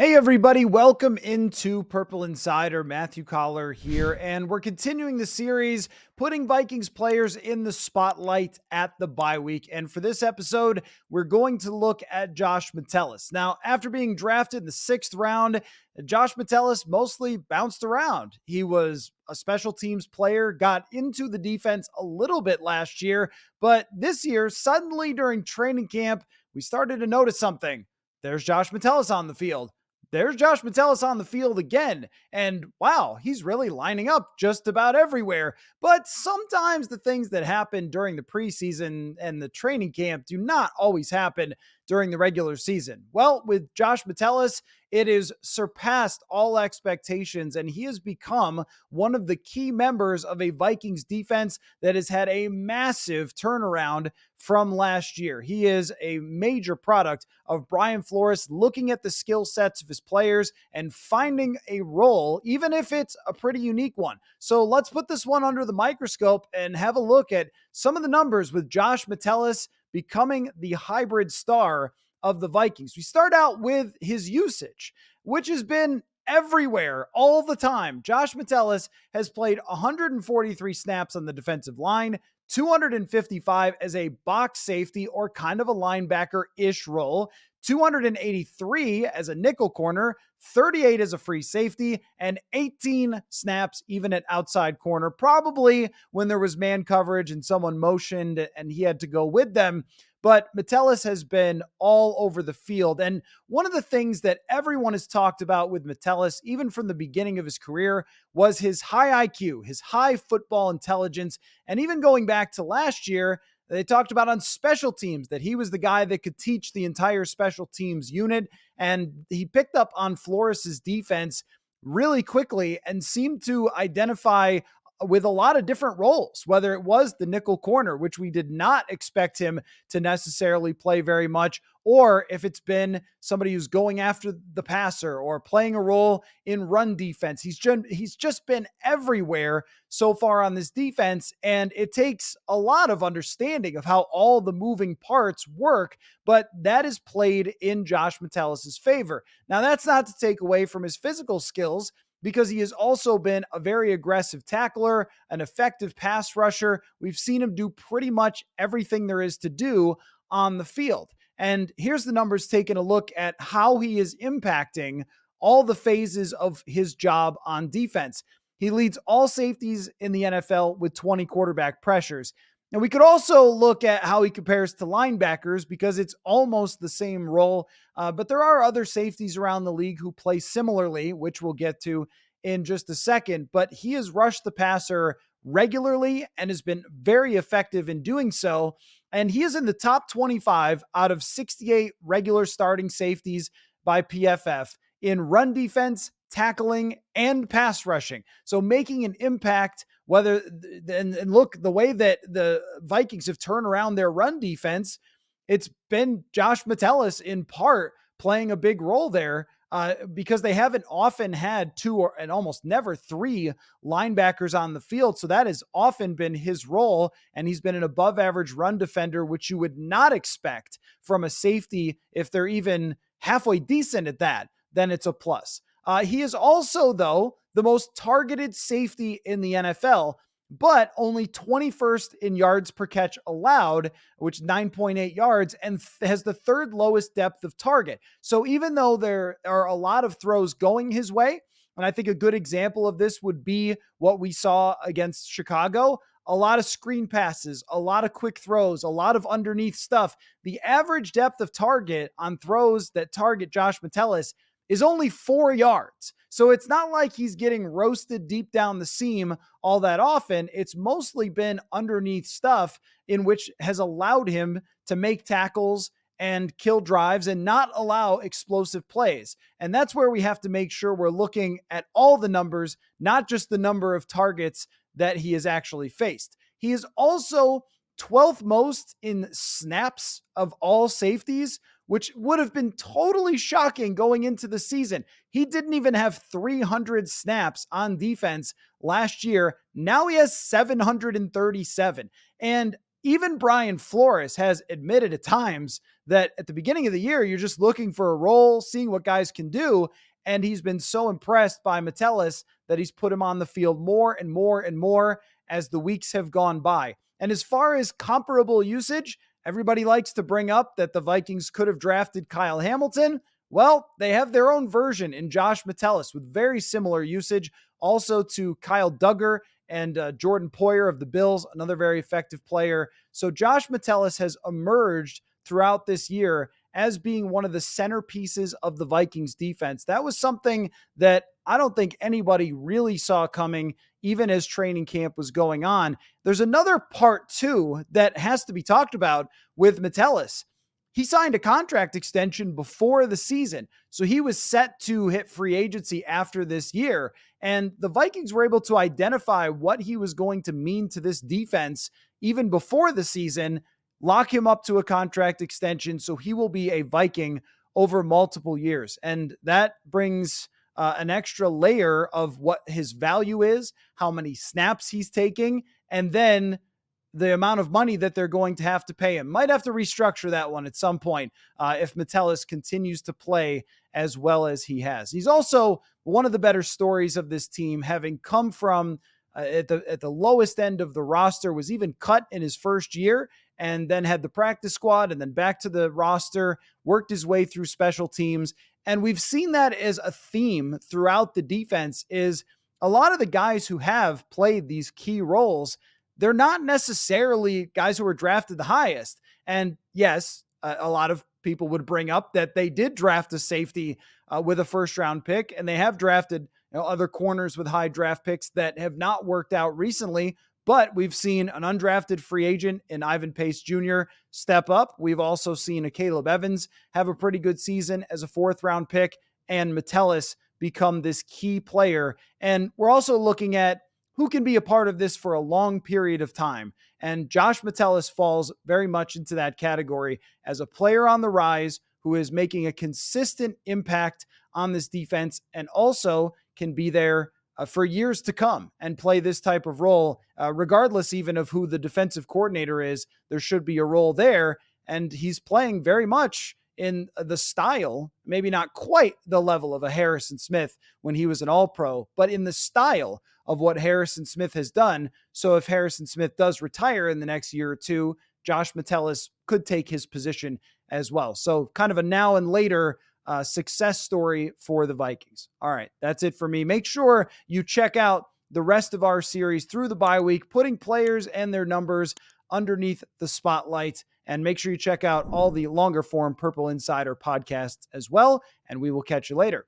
Hey everybody, welcome into Purple Insider. Matthew Coller here, and we're continuing the series putting Vikings players in the spotlight at the bye week. And for this episode, we're going to look at Josh Metellus. Now, after being drafted in the 6th round, Josh Metellus mostly bounced around. He was a special teams player, got into the defense a little bit last year, but this year, suddenly during training camp, we started to notice something. There's Josh Metellus on the field. There's Josh Metellus on the field again. And wow, he's really lining up just about everywhere. But sometimes the things that happen during the preseason and the training camp do not always happen during the regular season. Well, with Josh Metellus, it is surpassed all expectations, and he has become one of the key members of a Vikings defense that has had a massive turnaround from last year. He is a major product of Brian Flores looking at the skill sets of his players and finding a role, even if it's a pretty unique one. So let's put this one under the microscope and have a look at some of the numbers with Josh Metellus becoming the hybrid star of the Vikings. We start out with his usage, which has been everywhere all the time. Josh Metellus has played 143 snaps on the defensive line, 255 as a box safety or kind of a linebacker-ish role, 283 as a nickel corner, 38 as a free safety, and 18 snaps even at outside corner, probably when there was man coverage and someone motioned and he had to go with them. But Metellus has been all over the field. And one of the things that everyone has talked about with Metellus, even from the beginning of his career, was his high IQ, his high football intelligence. And even going back to last year, they talked about on special teams that he was the guy that could teach the entire special teams unit. And he picked up on Flores's defense really quickly and seemed to identify with a lot of different roles, whether it was the nickel corner, which we did not expect him to necessarily play very much, or if it's been somebody who's going after the passer or playing a role in run defense. He's just been everywhere so far on this defense, and it takes a lot of understanding of how all the moving parts work, but that is played in Josh Metellus' favor. Now, that's not to take away from his physical skills, because he has also been a very aggressive tackler, an effective pass rusher. We've seen him do pretty much everything there is to do on the field. And here's the numbers taking a look at how he is impacting all the phases of his job on defense. He leads all safeties in the NFL with 20 quarterback pressures. And we could also look at how he compares to linebackers because it's almost the same role. But there are other safeties around the league who play similarly, which we'll get to in just a second. But he has rushed the passer regularly and has been very effective in doing so. And he is in the top 25 out of 68 regular starting safeties by PFF in run defense, tackling, and pass rushing. So making an impact, whether, and look, the way that the Vikings have turned around their run defense, it's been Josh Metellus in part playing a big role there, because they haven't often had and almost never 3 linebackers on the field. So that has often been his role. And he's been an above average run defender, which you would not expect from a safety. If they're even halfway decent at that, then it's a plus. He is also, though, the most targeted safety in the NFL, but only 21st in yards per catch allowed, which is 9.8 yards, and has the 3rd lowest depth of target. So even though there are a lot of throws going his way, and I think a good example of this would be what we saw against Chicago, a lot of screen passes, a lot of quick throws, a lot of underneath stuff. The average depth of target on throws that target Josh Metellus is only 4 yards. So it's not like he's getting roasted deep down the seam all that often. It's mostly been underneath stuff in which has allowed him to make tackles and kill drives and not allow explosive plays. And that's where we have to make sure we're looking at all the numbers, not just the number of targets that he has actually faced. He is also 12th most in snaps of all safeties, which would have been totally shocking going into the season. He didn't even have 300 snaps on defense last year. Now he has 737. And even Brian Flores has admitted at times that at the beginning of the year, you're just looking for a role, seeing what guys can do. And he's been so impressed by Metellus that he's put him on the field more and more and more as the weeks have gone by. And as far as comparable usage, everybody likes to bring up that the Vikings could have drafted Kyle Hamilton. Well, they have their own version in Josh Metellus with very similar usage, also to Kyle Duggar and Jordan Poyer of the Bills, another very effective player. So Josh Metellus has emerged throughout this year as being one of the centerpieces of the Vikings defense. That was something that I don't think anybody really saw coming, even as training camp was going on. There's another part too that has to be talked about with Metellus. He signed a contract extension before the season, so he was set to hit free agency after this year. And the Vikings were able to identify what he was going to mean to this defense even before the season, lock him up to a contract extension, so he will be a Viking over multiple years. And that brings an extra layer of what his value is, how many snaps he's taking, and then the amount of money that they're going to have to pay him. Might have to restructure that one at some point if Metellus continues to play as well as he has. He's also one of the better stories of this team, having come from at the lowest end of the roster, was even cut in his first year, and then had the practice squad and then back to the roster, worked his way through special teams. And we've seen that as a theme throughout the defense is a lot of the guys who have played these key roles, they're not necessarily guys who were drafted the highest. And yes, a lot of people would bring up that they did draft a safety with a first round pick, and they have drafted other corners with high draft picks that have not worked out recently. But we've seen an undrafted free agent in Ivan Pace Jr. step up. We've also seen a Caleb Evans have a pretty good season as a fourth round pick, and Metellus become this key player. And we're also looking at who can be a part of this for a long period of time. And Josh Metellus falls very much into that category as a player on the rise who is making a consistent impact on this defense and also can be there for years to come and play this type of role, regardless even of who the defensive coordinator is. There should be a role there. And he's playing very much in the style, maybe not quite the level of a Harrison Smith when he was an All-Pro, but in the style of what Harrison Smith has done. So if Harrison Smith does retire in the next year or two, Josh Metellus could take his position as well. So kind of a now and later success story for the Vikings. All right, that's it for me. Make sure you check out the rest of our series through the bye week, putting players and their numbers underneath the spotlight. And make sure you check out all the longer form Purple Insider podcasts as well. And we will catch you later.